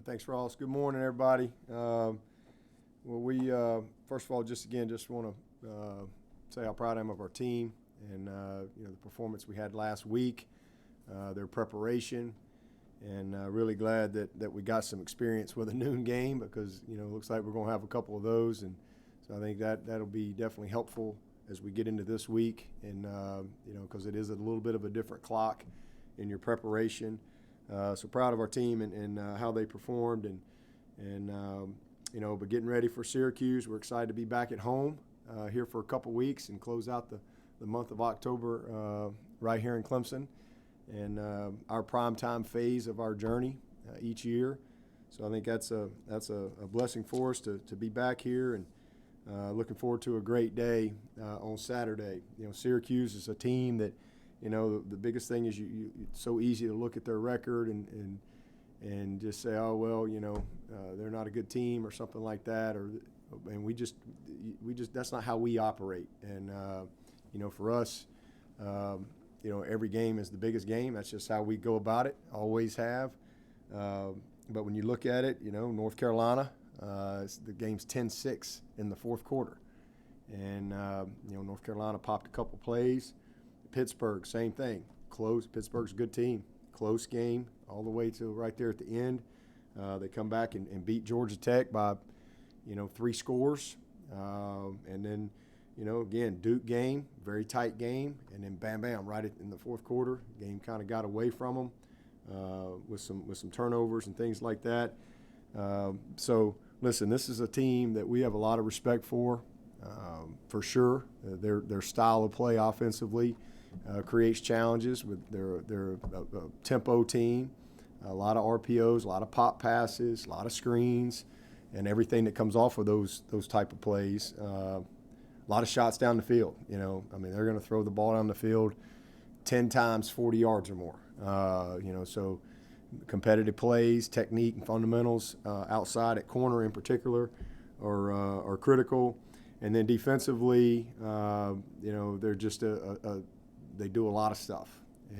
Thanks, Ross. Good morning, everybody. We first of all, just want to say how proud I am of our team and the performance we had last week, their preparation, and really glad that we got some experience with a noon game because it looks like we're going to have a couple of those, and so I think that'll be definitely helpful as we get into this week, and because it is a little bit of a different clock in your preparation. So proud of our team and how they performed, but getting ready for Syracuse. We're excited to be back at home here for a couple weeks and close out the month of October right here in Clemson, and our primetime phase of our journey each year. So I think that's a blessing for us to be back here, and looking forward to a great day on Saturday. Syracuse is a team that, the biggest thing is it's so easy to look at their record and just say, oh, well, they're not a good team or something like that. And we just that's not how we operate. And, for us, every game is the biggest game. That's just how we go about it, always have. But when you look at it, North Carolina, the game's 10-6 in the fourth quarter. And, North Carolina popped a couple plays. Pittsburgh, same thing. Close. Pittsburgh's a good team. Close game all the way to right there at the end. They come back and beat Georgia Tech by, 3 scores. And then, again, Duke game, very tight game. And then bam, bam, right in the fourth quarter, game kind of got away from them with some turnovers and things like that. So, listen, this is a team that we have a lot of respect for sure. Their style of play offensively creates challenges. They're a tempo team, a lot of RPOs, a lot of pop passes, a lot of screens, and everything that comes off of those type of plays. A lot of shots down the field. They're going to throw the ball down the field 10 times 40 yards or more. So competitive plays, technique, and fundamentals outside at corner in particular are critical. And then defensively, they're just they do a lot of stuff.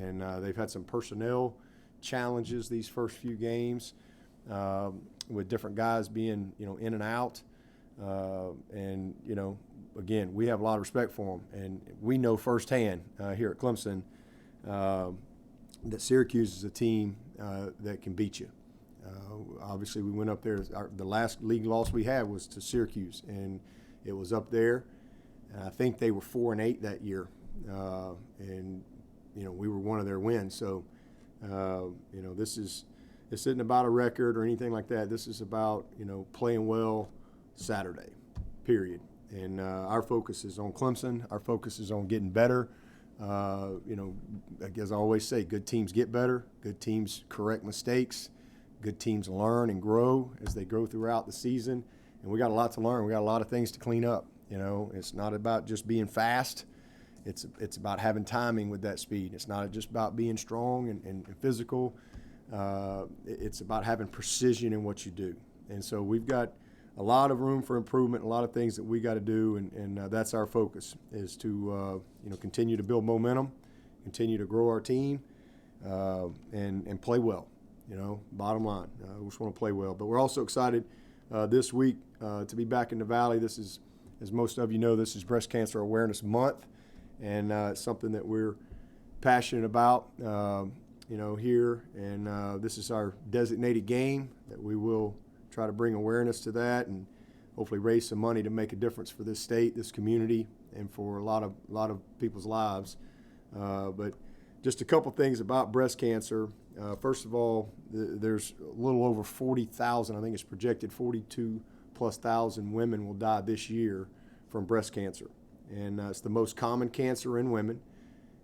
And they've had some personnel challenges these first few games with different guys being, in and out. And, again, we have a lot of respect for them. And we know firsthand here at Clemson that Syracuse is a team that can beat you. Obviously, we went up there. The last league loss we had was to Syracuse, and it was up there. And I think they were 4-8 that year, and we were one of their wins. So, this isn't about a record or anything like that. This is about playing well Saturday, period. And our focus is on Clemson. Our focus is on getting better. As I always say, good teams get better. Good teams correct mistakes. Good teams learn and grow as they go throughout the season. And we got a lot to learn. We got a lot of things to clean up. It's not about just being fast. It's about having timing with that speed. It's not just about being strong and physical. It's about having precision in what you do. And so we've got a lot of room for improvement, a lot of things that we got to do, and that's our focus, is to continue to build momentum, continue to grow our team, and play well. Bottom line, we just want to play well. But we're also excited this week to be back in the Valley. This is, as most of you know, this is Breast Cancer Awareness Month, and it's something that we're passionate about, here. And this is our designated game that we will try to bring awareness to that and hopefully raise some money to make a difference for this state, this community, and for a lot of people's lives. But just a couple things about breast cancer. First of all, there's a little over 40,000, I think it's projected 42,000+ women will die this year from breast cancer. And it's the most common cancer in women.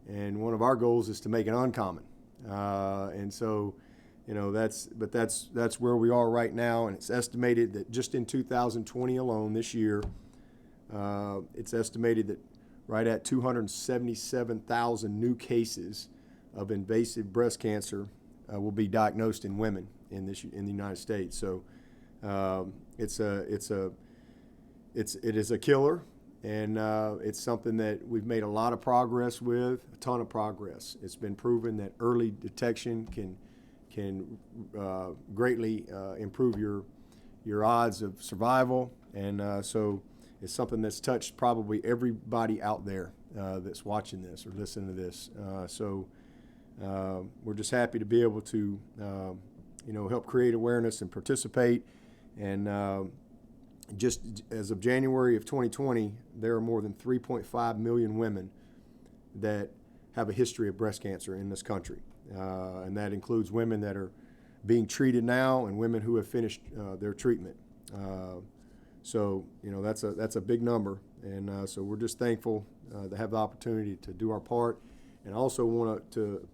And one of our goals is to make it uncommon. And so, that's where we are right now. And it's estimated that just in 2020 alone, this year, it's estimated that right at 277,000 new cases of invasive breast cancer will be diagnosed in women in the United States. So it is a killer, and it's something that we've made a lot of progress with, a ton of progress. It's been proven that early detection can can greatly improve your odds of survival. And so it's something that's touched probably everybody out there that's watching this or listening to this. So we're just happy to be able to, help create awareness and participate. And just as of January of 2020, there are more than 3.5 million women that have a history of breast cancer in this country. And that includes women that are being treated now and women who have finished their treatment. So that's a big number. And so we're just thankful to have the opportunity to do our part. And I also want to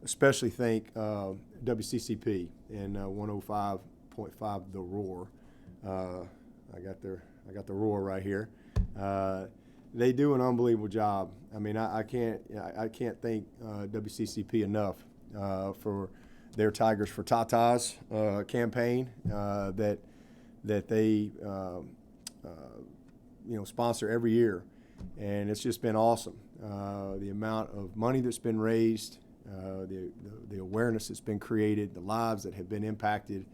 especially thank WCCP and 105.5 The Roar. I got the Roar right here. They do an unbelievable job. I mean, I can't thank WCCP enough for their Tigers for Tatas campaign that they sponsor every year, and it's just been awesome. The amount of money that's been raised, the awareness that's been created, the lives that have been impacted,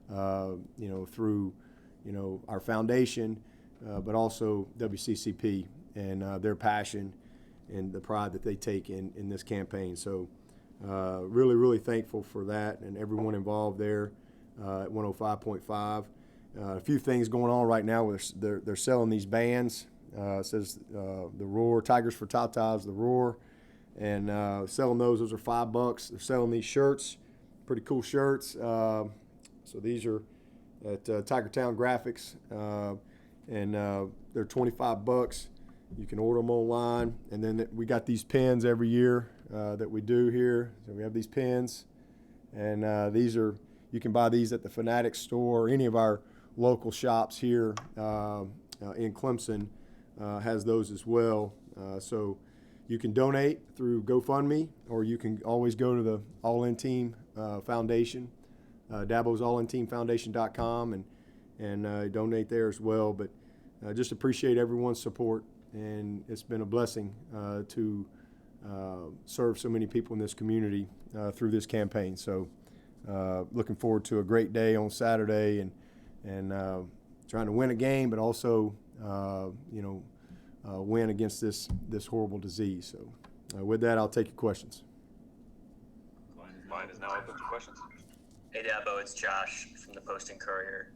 through our foundation, but also WCCP and their passion and the pride that they take in this campaign. So really, really thankful for that and everyone involved there at 105.5. A few things going on right now where they're selling these bands. It says The Roar, Tigers for Tatas, The Roar, and selling those. Those are $5. They're selling these shirts, pretty cool shirts. So these are at Tiger Town Graphics, and they're $25. You can order them online, and then we got these pins every year that we do here. So we have these pins, and you can buy these at the Fanatics store or any of our local shops here in Clemson has those as well. So you can donate through GoFundMe, or you can always go to the All In Team Foundation, Dabo's allinteamfoundation.com, and donate there as well. But just appreciate everyone's support, and it's been a blessing to serve so many people in this community through this campaign. So looking forward to a great day on Saturday, and trying to win a game, but also win against this horrible disease. So with that, I'll take your questions. Line is now open for questions. Hey Dabo, it's Josh from the Post-Courier.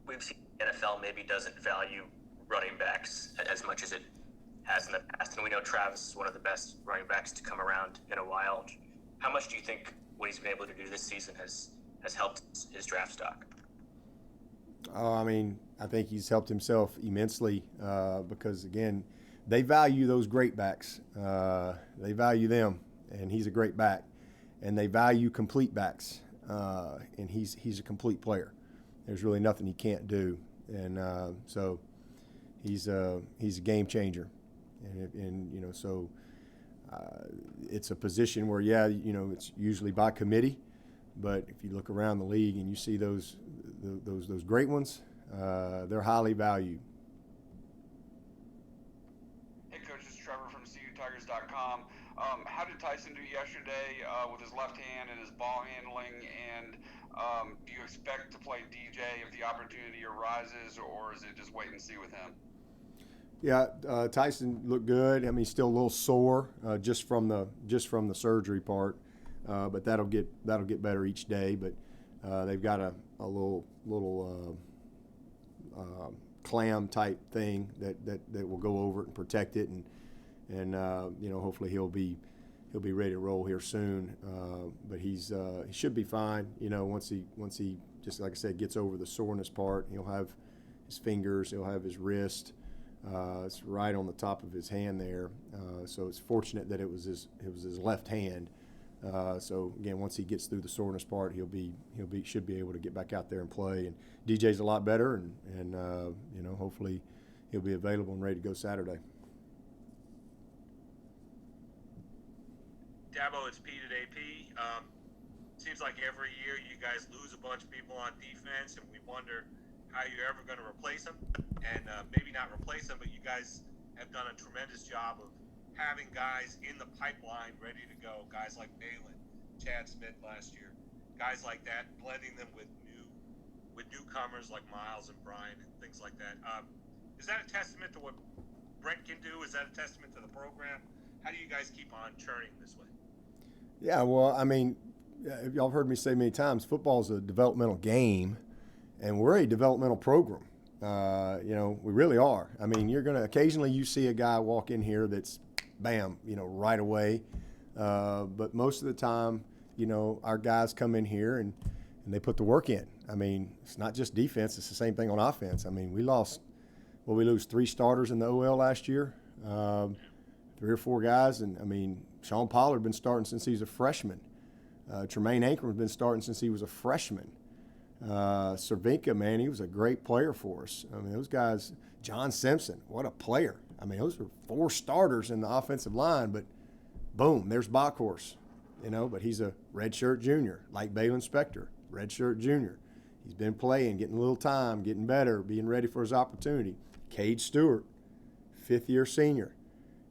We've seen the NFL maybe doesn't value running backs as much as it has in the past, and we know Travis is one of the best running backs to come around in a while. How much do you think what he's been able to do this season has helped his draft stock? I think he's helped himself immensely because, again, they value those great backs. They value them, and he's a great back. And they value complete backs, and he's a complete player. There's really nothing he can't do, and so he's a game changer. And so it's a position where it's usually by committee, but if you look around the league and you see those great ones, they're highly valued. Hey Coach, this is Trevor from CUTigers.com. How did Taisun do yesterday with his left hand and his ball handling, and do you expect to play DJ if the opportunity arises, or is it just wait and see with him? Yeah, Taisun looked good. He's still a little sore just from the surgery part, but that'll get better each day. But they've got a little clam type thing that will go over it and protect it, and hopefully he'll be ready to roll here soon. But he should be fine. Once he just, like I said, gets over the soreness part, he'll have his fingers, he'll have his wrist. It's right on the top of his hand there. So it's fortunate that it was his left hand. So again, once he gets through the soreness part, should be able to get back out there and play. And DJ's a lot better, and hopefully he'll be available and ready to go Saturday. Dabo, it's Pete at AP. Seems like every year you guys lose a bunch of people on defense, and we wonder how you're ever going to replace them. And maybe not replace them, but you guys have done a tremendous job of having guys in the pipeline ready to go, guys like Balin, Chad Smith last year. Guys like that, blending them with newcomers like Miles and Brian and things like that. Is that a testament to what Brent can do? Is that a testament to the program? How do you guys keep on churning this way? Yeah, well, I mean, y'all have heard me say many times, football is a developmental game, and we're a developmental program. We really are. I mean, you're going to occasionally you see a guy walk in here that's, bam, right away. But most of the time, our guys come in here and they put the work in. I mean, it's not just defense. It's the same thing on offense. I mean, we lose 3 starters in the OL last year, 3 or 4 guys. And, I mean, Sean Pollard been starting since he was a freshman. Tremaine Ankram's been starting since he was a freshman. Cervinka, man, he was a great player for us. I mean, those guys, John Simpson, what a player. I mean, those were 4 starters in the offensive line, but boom, there's Bockhorse, but he's a redshirt junior, like Balin Spector, redshirt junior. He's been playing, getting a little time, getting better, being ready for his opportunity. Cade Stewart, 5th-year senior.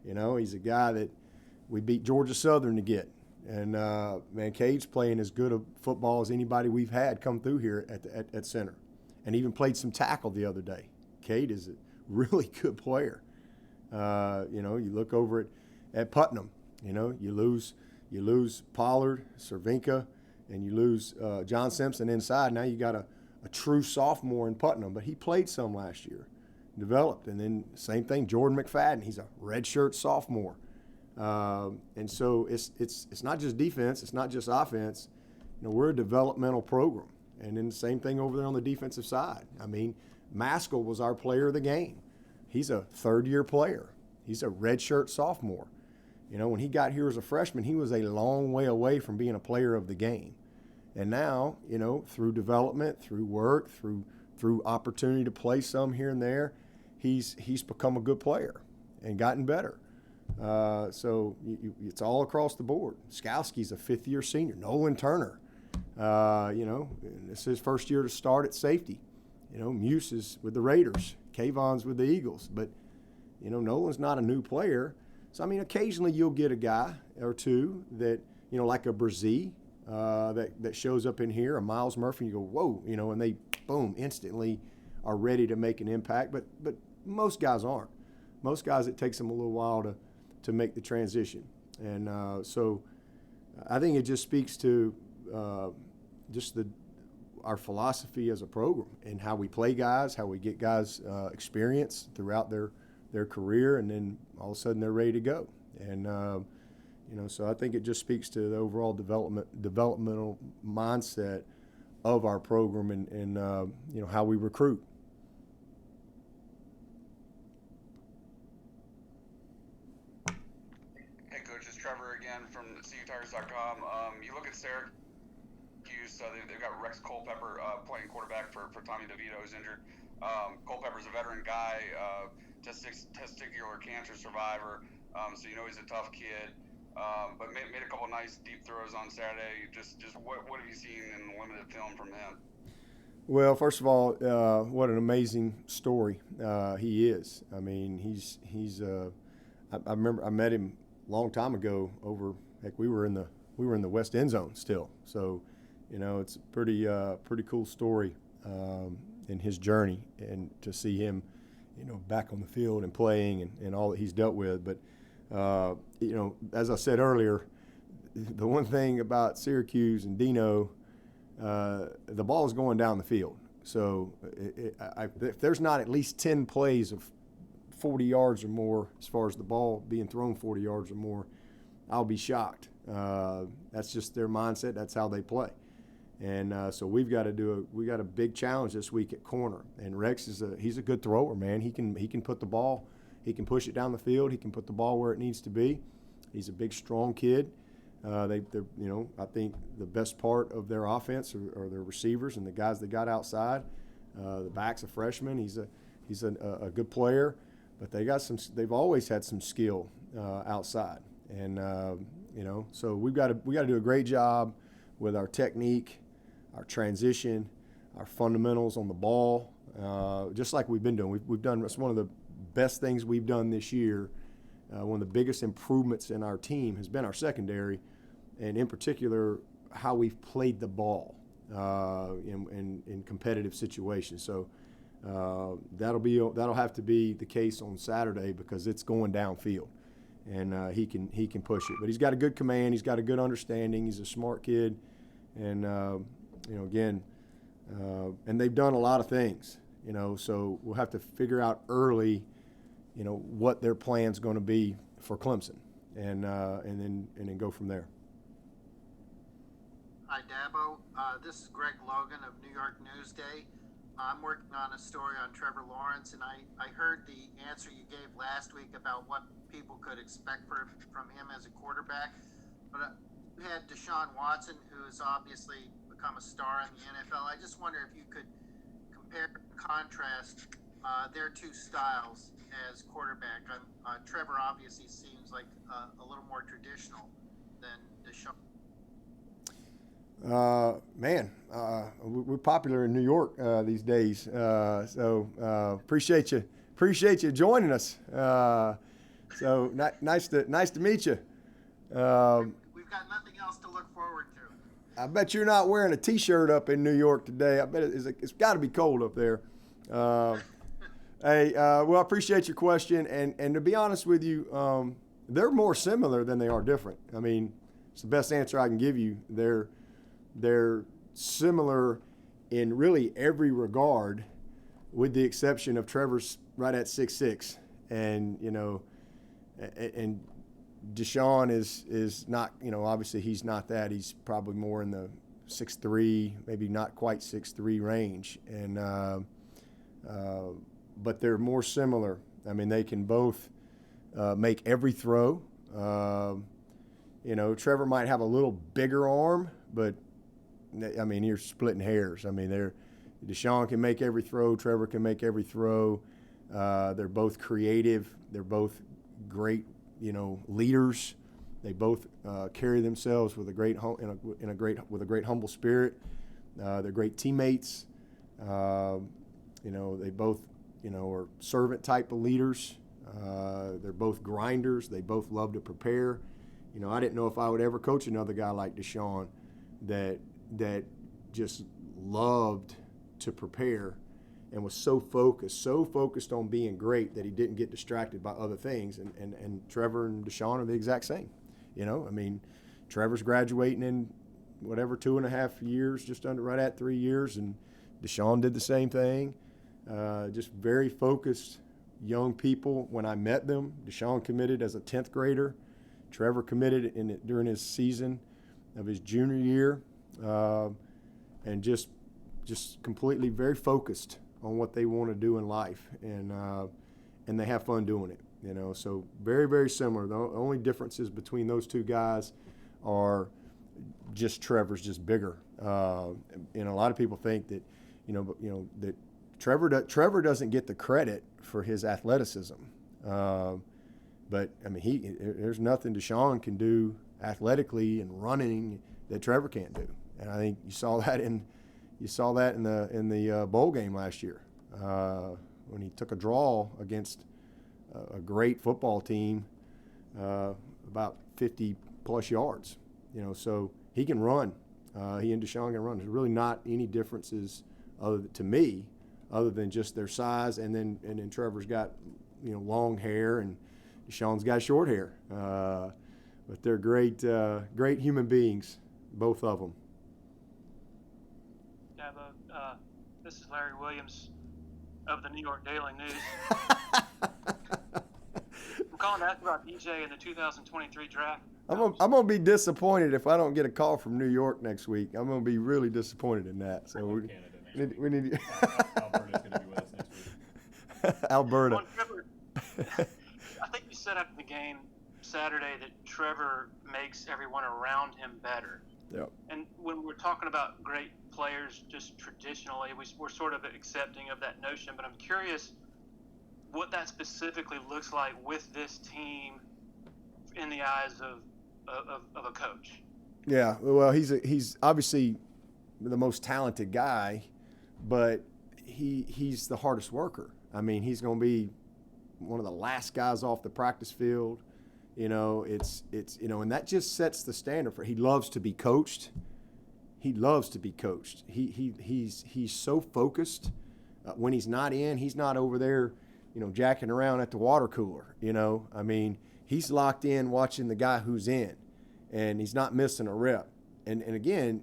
He's a guy that we beat Georgia Southern to get. And, man, Cade's playing as good a football as anybody we've had come through here at center. And even played some tackle the other day. Cade is a really good player. You look over at Putnam. You lose Pollard, Cervinka, and you lose John Simpson inside. Now you got a true sophomore in Putnam, but he played some last year, developed. And then same thing, Jordan McFadden. He's a redshirt sophomore. And so it's not just defense, it's not just offense. We're a developmental program. And then the same thing over there on the defensive side. I mean, Maskell was our player of the game. He's a 3rd-year player. He's a redshirt sophomore. When he got here as a freshman, he was a long way away from being a player of the game. And now, through development, through work, through opportunity to play some here and there, he's become a good player and gotten better. So it's all across the board. Skowski's a 5th-year senior. Nolan Turner, this is his first year to start at safety. Muse is with the Raiders. Kayvon's with the Eagles. But, Nolan's not a new player. So, I mean, occasionally you'll get a guy or two that, like a Brzee that shows up in here, a Miles Murphy, and you go, whoa, and they, boom, instantly are ready to make an impact. But most guys aren't. Most guys, it takes them a little while to make the transition. And so I think it just speaks to our philosophy as a program and how we play guys, how we get guys experience throughout their career, and then all of a sudden they're ready to go. And, so I think it just speaks to the overall developmental mindset of our program and how we recruit. Trevor again from CUTires.com. You look at Syracuse, they've got Rex Culpepper playing quarterback for Tommy DeVito, who's injured. Culpepper's a veteran guy, testicular cancer survivor, so he's a tough kid. But made a couple nice deep throws on Saturday. Just what have you seen in limited film from him? Well, first of all, what an amazing story he is. I mean, he's I remember I met him long time ago we were in the west end zone still. So, it's a pretty cool story in his journey, and to see him, back on the field and playing and all that he's dealt with. But, as I said earlier, the one thing about Syracuse and Dino, the ball is going down the field. So if there's not at least 10 plays of 40 yards or more, as far as the ball being thrown 40 yards or more, I'll be shocked. That's just their mindset. That's how they play. And so we got a big challenge this week at corner. And Rex he's a good thrower, man. He can put the ball, he can push it down the field, he can put the ball where it needs to be. He's a big, strong kid. I think the best part of their offense are their receivers and the guys they got outside. The back's a freshman. He's a good player. But they've always had some skill outside, and so we got to do a great job with our technique, our transition, our fundamentals on the ball, just like we've been doing. We've done. It's one of the best things we've done this year. One of the biggest improvements in our team has been our secondary, and in particular how we've played the ball in competitive situations. So that'll have to be the case on Saturday because it's going downfield, and he can push it. But he's got a good command. He's got a good understanding. He's a smart kid, and and they've done a lot of things. So we'll have to figure out early, what their plan's going to be for Clemson, and then go from there. Hi, Dabo. This is Greg Logan of New York Newsday. I'm working on a story on Trevor Lawrence, and I heard the answer you gave last week about what people could expect from him as a quarterback. But you had Deshaun Watson, who has obviously become a star in the NFL. I just wonder if you could compare and contrast their two styles as quarterback. Trevor obviously seems like a little more traditional than Deshaun. We're popular in New York these days, so appreciate you joining us. So nice to meet you. We've got nothing else to look forward to. I bet you're not wearing a T-shirt up in New York today. I bet it's got to be cold up there. I appreciate your question, and to be honest with you, they're more similar than they are different. I mean, it's the best answer I can give you. They're similar in really every regard, with the exception of Trevor's right at 6'6", and and Deshaun is not, obviously he's not that. He's probably more in the 6'3", maybe not quite 6'3" range, and but they're more similar. I mean, they can both make every throw. Trevor might have a little bigger arm, but I mean, you're splitting hairs. I mean, Deshaun can make every throw. Trevor can make every throw. They're both creative. They're both great, leaders. They both carry themselves with a great humble spirit. They're great teammates. They both, are servant type of leaders. They're both grinders. They both love to prepare. I didn't know if I would ever coach another guy like Deshaun that just loved to prepare and was so focused on being great that he didn't get distracted by other things. And Trevor and Deshaun are the exact same. I mean, Trevor's graduating in 2.5 years, just under right at 3 years, and Deshaun did the same thing. Just very focused young people. When I met them, Deshaun committed as a 10th grader. Trevor committed during his season of his junior year, and just completely very focused on what they want to do in life, and they have fun doing it. So very, very similar. The only differences between those two guys are just Trevor's just bigger. A lot of people think that that Trevor doesn't get the credit for his athleticism. But I mean, there's nothing Deshaun can do athletically and running that Trevor can't do, and I think you saw that in the bowl game last year when he took a draw against a great football team, about 50 plus yards. So he can run. He and Deshaun can run. There's really not any differences to me other than just their size, and then Trevor's got long hair and Deshaun's got short hair, but they're great human beings, both of them. Dabo, this is Larry Williams of the New York Daily News. I'm calling to ask about DJ in the 2023 draft. I'm gonna be disappointed if I don't get a call from New York next week. I'm gonna be really disappointed in that. So we need. Alberta's gonna be with us next week. Alberta. I think you said after the game Saturday that Trevor makes everyone around him better. Yep. And when we're talking about great players, just traditionally, we're sort of accepting of that notion. But I'm curious what that specifically looks like with this team in the eyes of a coach. Yeah. Well, he's obviously the most talented guy, but he's the hardest worker. I mean, he's going to be one of the last guys off the practice field. it's and that just sets the standard for. He loves to be coached. He loves to be coached. He's so focused. When he's not in, he's not over there, jacking around at the water cooler. I mean, he's locked in watching the guy who's in, and he's not missing a rep. And again,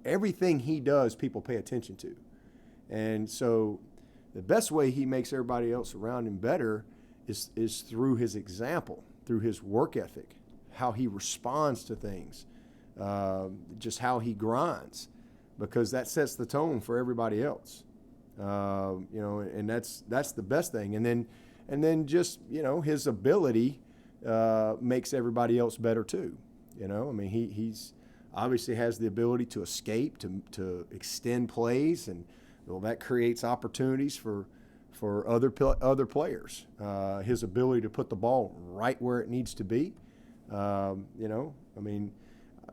everything he does, people pay attention to. And so the best way he makes everybody else around him better is through his example, through his work ethic, how he responds to things, just how he grinds, because that sets the tone for everybody else. And that's the best thing. And then just, his ability makes everybody else better too. I mean, he's obviously has the ability to escape, to extend plays, and that creates opportunities for other players. His ability to put the ball right where it needs to be. I mean,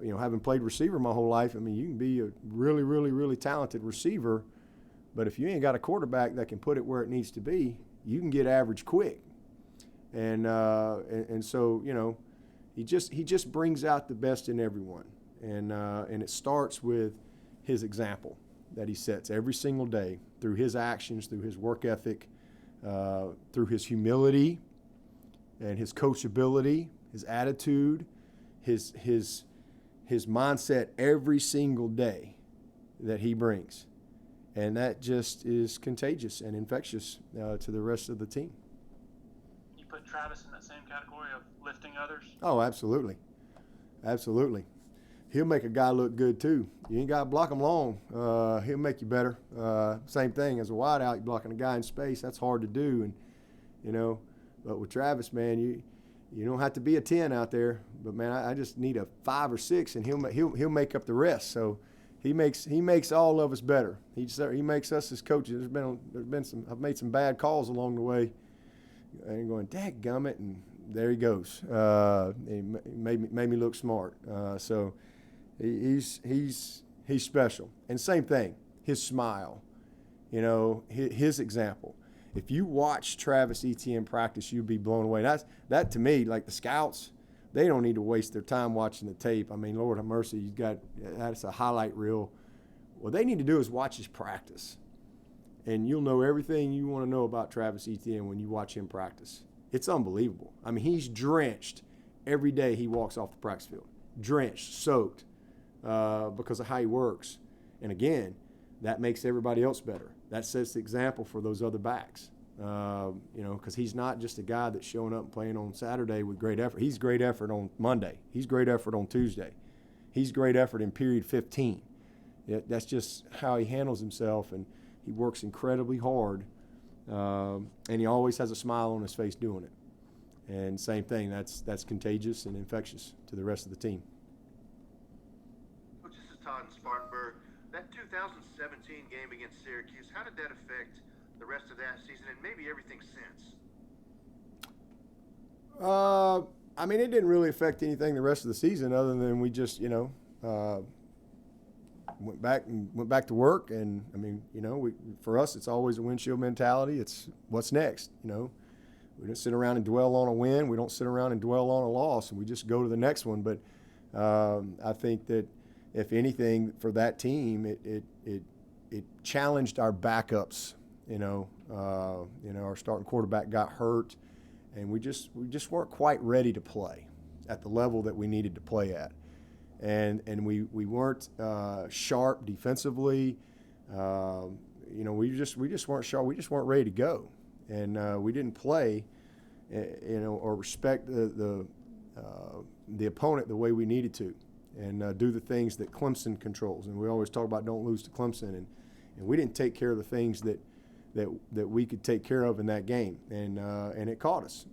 having played receiver my whole life, I mean, you can be a really, really, really talented receiver, but if you ain't got a quarterback that can put it where it needs to be, you can get average quick. And so, he just brings out the best in everyone. And it starts with his example that he sets every single day through his actions, through his work ethic, through his humility and his coachability, his attitude, his mindset every single day that he brings. And that just is contagious and infectious to the rest of the team. You put Travis in that same category of lifting others? Oh, absolutely. Absolutely. He'll make a guy look good too. You ain't got to block him long. He'll make you better. Same thing as a wideout, you're blocking a guy in space. That's hard to do. And, but with Travis, man, you don't have to be a 10 out there. But, man, I just need a 5 or 6, and he'll make up the rest. So he makes all of us better. He makes us as coaches. There's been some. I've made some bad calls along the way, and going, dadgummit, and there he goes. He made me look smart. So he's special. And same thing, his smile, his example. If you watch Travis Etienne practice, you'd be blown away. That to me, like the scouts, they don't need to waste their time watching the tape. I mean, Lord have mercy, that's a highlight reel. What they need to do is watch his practice, and you'll know everything you want to know about Travis Etienne when you watch him practice. It's unbelievable. I mean, he's drenched every day he walks off the practice field. Drenched, soaked, because of how he works. And again, that makes everybody else better. That sets the example for those other backs. Because he's not just a guy that's showing up and playing on Saturday with great effort. He's great effort on Monday. He's great effort on Tuesday. He's great effort in period 15. That's just how he handles himself, and he works incredibly hard. And he always has a smile on his face doing it. And same thing, that's contagious and infectious to the rest of the team. Coach, this is Todd in Spartanburg. That 2017 game against Syracuse, how did that affect the rest of that season and maybe everything since? I mean, it didn't really affect anything the rest of the season other than we just, went back to work. And I mean, for us, it's always a windshield mentality. It's what's next. We don't sit around and dwell on a win. We don't sit around and dwell on a loss, and we just go to the next one. But I think that if anything for that team, it challenged our backups. Our starting quarterback got hurt, and we just weren't quite ready to play at the level that we needed to play at. And we weren't sharp defensively. We just weren't sharp. We just weren't ready to go, and we didn't play, or respect the opponent the way we needed to, and do the things that Clemson controls. And we always talk about don't lose to Clemson, and we didn't take care of the things that we could take care of in that game, and it caught us.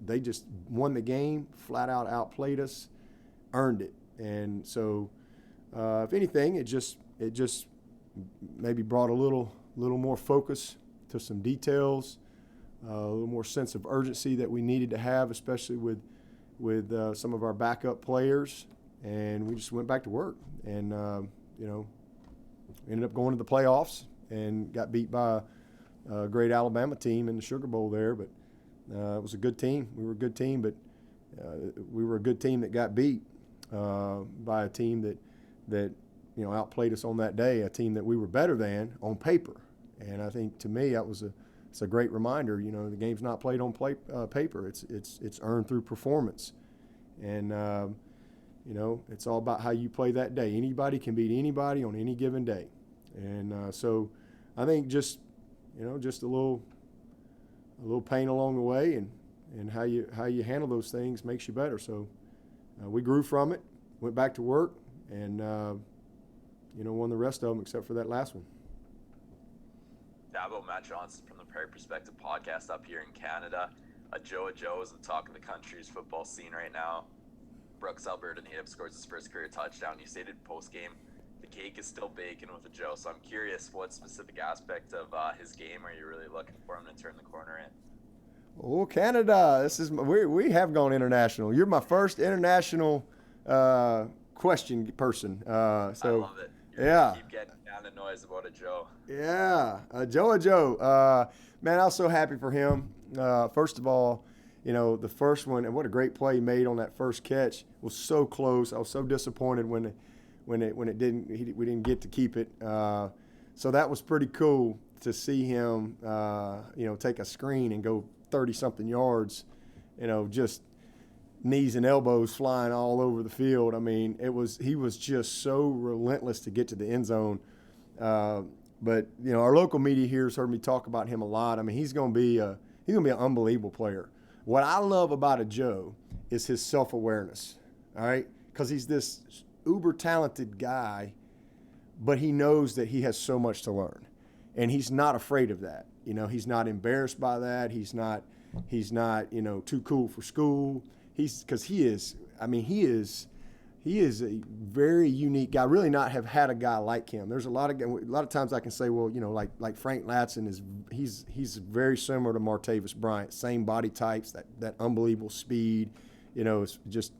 They just won the game, flat out outplayed us, earned it. And so, if anything, it just maybe brought a little more focus to some details, a little more sense of urgency that we needed to have, especially with some of our backup players. And we just went back to work, and ended up going to the playoffs and got beat by a great Alabama team in the Sugar Bowl there. But it was a good team. We were a good team, but we were a good team that got beat by a team that outplayed us on that day, a team that we were better than on paper. And I think to me it's a great reminder. The game's not played on paper. It's earned through performance. And it's all about how you play that day. Anybody can beat anybody on any given day. And so I think just a little pain along the way, and how you handle those things makes you better. So we grew from it, went back to work, and won the rest of them except for that last one. Dabo, Matt Johnson from the Prairie Perspective podcast up here in Canada. Ajou Ajou is the talk of the country's football scene right now. Brooks, Alberta native, scores his first career touchdown. You stated post-game the cake is still baking with Ajou, so I'm curious what specific aspect of his game are you really looking for him to turn the corner in? Oh, Canada! We have gone international. You're my first international question person. I love it. Keep getting Canada noise about Ajou. Yeah, Ajou Ajou. Man, I was so happy for him. First of all, the first one, and what a great play he made on that first catch, was so close. I was so disappointed when we didn't get to keep it. So that was pretty cool to see him, take a screen and go 30-something yards, just knees and elbows flying all over the field. I mean, he was just so relentless to get to the end zone. But our local media here has heard me talk about him a lot. I mean, he's going to be an unbelievable player. What I love about Ajou is his self-awareness. All right, because he's this uber talented guy, but he knows that he has so much to learn, and he's not afraid of that. He's not embarrassed by that. He's not too cool for school. He is a very unique guy. Really not have had a guy like him. There's a lot of times I can say, well, like Frank Latson he's very similar to Martavis Bryant. Same body types, that unbelievable speed, is just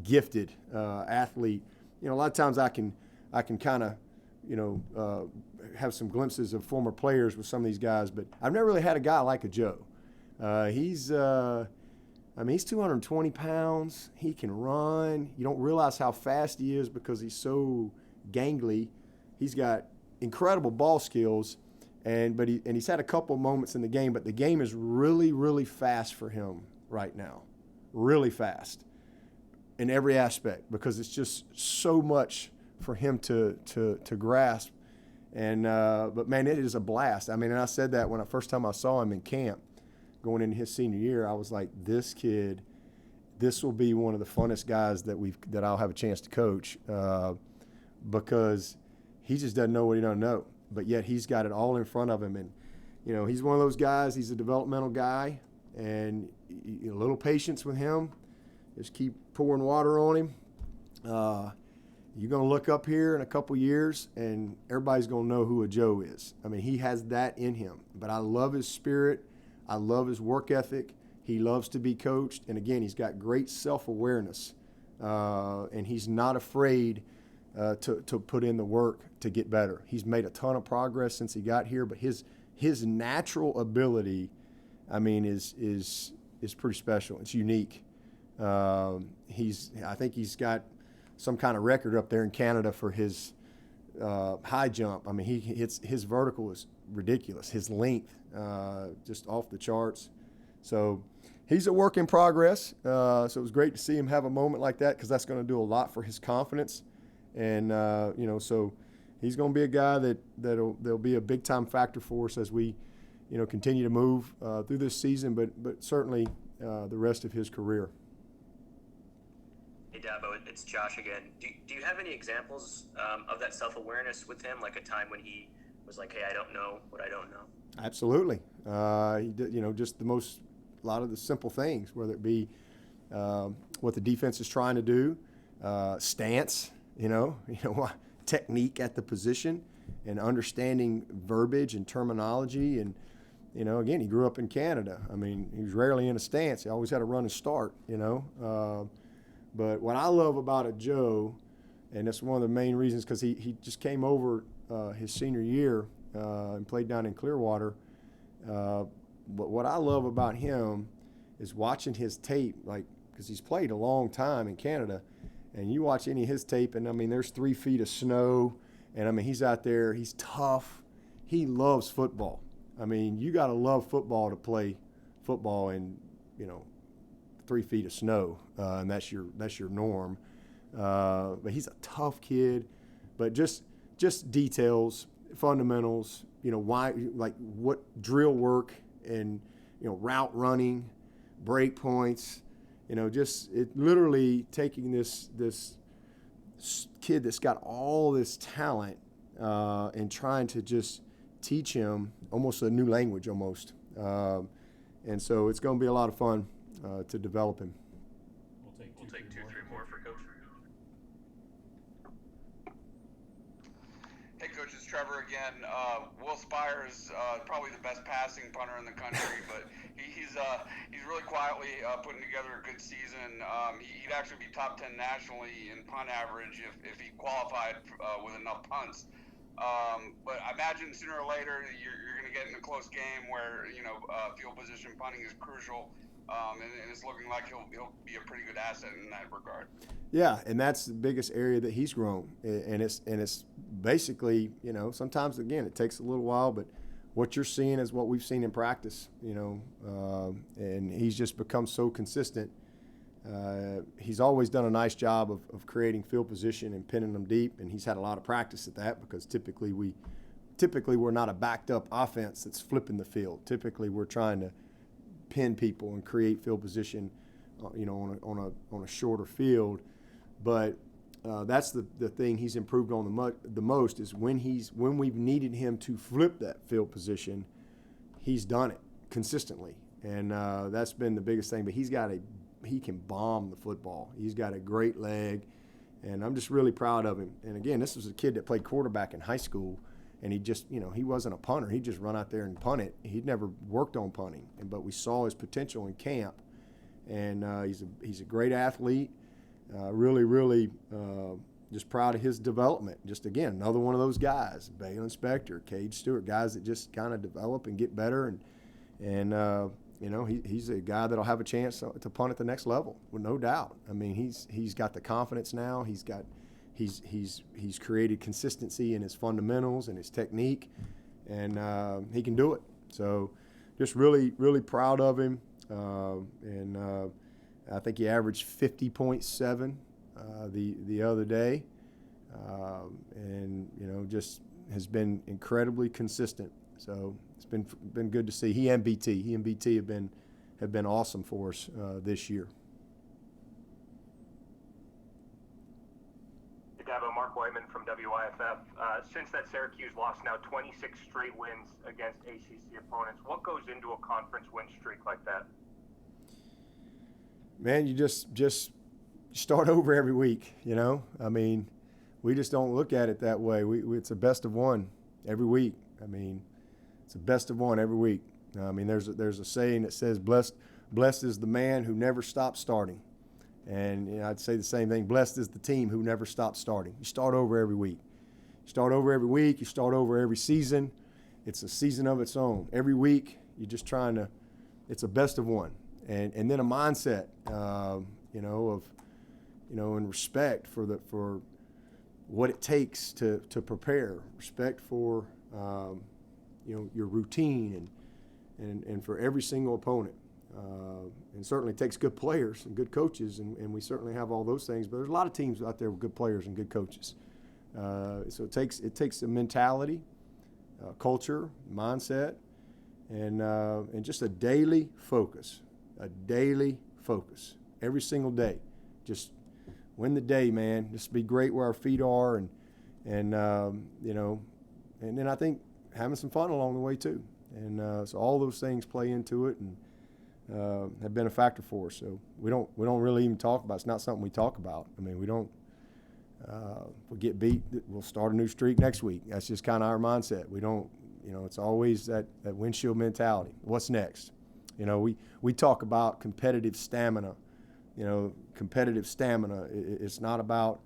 gifted athlete. A lot of times I can kind of have some glimpses of former players with some of these guys, but I've never really had a guy like Ajou. He's 220 pounds. He can run. You don't realize how fast he is because he's so gangly. He's got incredible ball skills, and he's had a couple moments in the game, but the game is really, really fast for him right now. Really fast in every aspect because it's just so much for him to grasp. And but man, it is a blast. I mean, and I said that when first time I saw him in camp, going into his senior year, I was like, this kid, this will be one of the funnest guys that I'll have a chance to coach because he just doesn't know what he doesn't know, but yet he's got it all in front of him. And he's one of those guys. He's a developmental guy, and a little patience with him. Just keep pouring water on him. You're going to look up here in a couple years, and everybody's going to know who Ajou is. I mean, he has that in him. But I love his spirit. I love his work ethic. He loves to be coached. And, again, he's got great self-awareness. And he's not afraid to put in the work to get better. He's made a ton of progress since he got here. But his natural ability, I mean, is pretty special. It's unique. I think he's got some kind of record up there in Canada for his high jump. I mean, his vertical is ridiculous. His length, just off the charts. So he's a work in progress. So it was great to see him have a moment like that because that's going to do a lot for his confidence. And, so he's going to be a guy that'll be a big-time factor for us as we, continue to move through this season, but certainly the rest of his career. Hey, Dabo, it's Josh again. Do you have any examples of that self-awareness with him, like a time when he was like, hey, I don't know what I don't know? Absolutely. He did, just a lot of the simple things, whether it be what the defense is trying to do, stance, technique at the position, and understanding verbiage and terminology. And, again, he grew up in Canada. I mean, he was rarely in a stance. He always had to run and start, But what I love about Ajou, and that's one of the main reasons, because he just came over his senior year and played down in Clearwater. But what I love about him is watching his tape, like because he's played a long time in Canada. And you watch any of his tape, and, I mean, there's 3 feet of snow. And, I mean, he's out there. He's tough. He loves football. I mean, you got to love football to play football in, 3 feet of snow, and that's your norm. But he's a tough kid. But just details, fundamentals, why, like what drill work and, route running, break points, just it literally taking this kid that's got all this talent and trying to just teach him almost a new language almost. And so it's going to be a lot of fun to develop him. We'll take two, three more for Coach. Hey, Coach, it's Trevor again. Will Spiers, probably the best passing punter in the country, but he's really quietly putting together a good season. He'd actually be top 10 nationally in punt average if he qualified with enough punts. But I imagine sooner or later you're going to get in a close game where field position punting is crucial, and it's looking like he'll be a pretty good asset in that regard. Yeah, and that's the biggest area that he's grown, and it's basically sometimes again it takes a little while, but what you're seeing is what we've seen in practice, and he's just become so consistent. He's always done a nice job of creating field position and pinning them deep, and he's had a lot of practice at that because typically we're not a backed up offense that's flipping the field. Typically we're trying to pin people and create field position, on a shorter field. But that's the thing he's improved on the most is when we've needed him to flip that field position, he's done it consistently, and that's been the biggest thing. But he can bomb the football. He's got a great leg, and I'm just really proud of him. And again, this was a kid that played quarterback in high school, and he just, he wasn't a punter. He'd just run out there and punt it. He'd never worked on punting, but we saw his potential in camp, and he's a great athlete. Really, just proud of his development. Just again, another one of those guys, Balen Spector, Cade Stewart, guys that just kind of develop and get better, and he's a guy that'll have a chance to punt at the next level, with no doubt. I mean, he's got the confidence now. He's created consistency in his fundamentals and his technique, and he can do it. So, just really proud of him. And I think he averaged 50.7 the other day, and just has been incredibly consistent. So it's been good to see. He and BT have been awesome for us this year. Dabo, Mark Whiteman from WIFF. Since that Syracuse lost, now 26 straight wins against ACC opponents. What goes into a conference win streak like that? Man, you just start over every week, I mean, we just don't look at it that way. It's a best of one every week. I mean, it's a best of one every week. I mean, there's a saying that says, blessed is the man who never stops starting. And I'd say the same thing. Blessed is the team who never stops starting. You start over every week. You start over every week. You start over every season. It's a season of its own. Every week, you're just trying to – it's a best of one. And then a mindset, and respect for what it takes to prepare, respect for, your routine and for every single opponent. And certainly it takes good players and good coaches, and we certainly have all those things. But there's a lot of teams out there with good players and good coaches. So it takes a mentality, culture, mindset, and just a daily focus. Every single day. Just win the day, man. Just be great where our feet are, and then I think having some fun along the way too. And so all those things play into it and have been a factor for us. So we don't really even talk about it. It's not something we talk about. I mean, we don't. If we get beat, we'll start a new streak next week. That's just kind of our mindset. We don't. It's always that windshield mentality. What's next? We talk about competitive stamina. It's not about,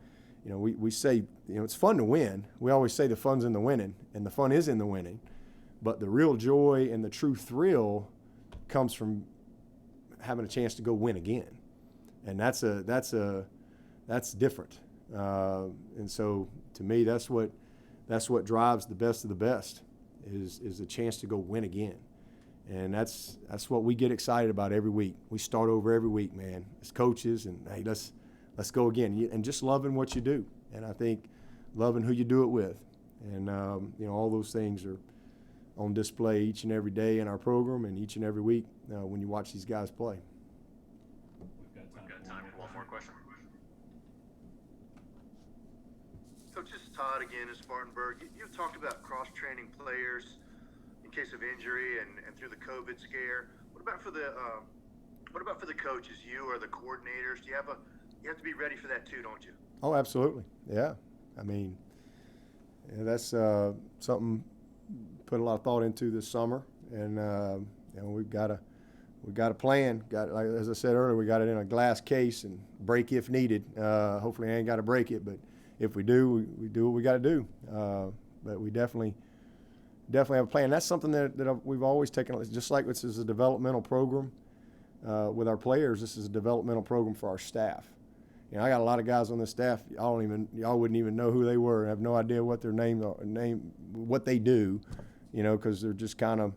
we say, it's fun to win. We always say the fun's in the winning, and the fun is in the winning. But the real joy and the true thrill comes from having a chance to go win again. and that's different. And so to me, that's what drives the best of the best is a chance to go win again. And that's what we get excited about every week. We start over every week, man, as coaches, and hey, let's go again. And just loving what you do, and I think loving who you do it with, and all those things are on display each and every day in our program and each and every week when you watch these guys play. We've got time for one more question. So just Todd again in Spartanburg. You've talked about cross-training players in case of injury and through the COVID scare. What about for the coaches, you or the coordinators? You have to be ready for that too, don't you? Oh, absolutely. Yeah. I mean, that's something put a lot of thought into this summer, and we've got a plan. Like, as I said earlier, we got it in a glass case and break if needed. Hopefully, I ain't got to break it, but if we do, we do what we got to do. But we definitely have a plan. That's something that we've always taken. Just like this is a developmental program with our players, this is a developmental program for our staff. I got a lot of guys on the staff. Y'all wouldn't even know who they were. I have no idea what their what they do, because they're just kind of,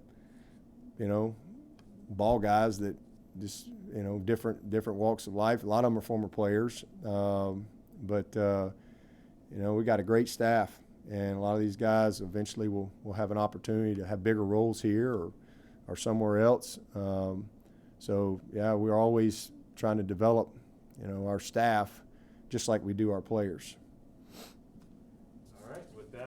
ball guys that just, different walks of life. A lot of them are former players, but we got a great staff, and a lot of these guys eventually will have an opportunity to have bigger roles here or somewhere else. So yeah, we're always trying to develop our staff, just like we do our players.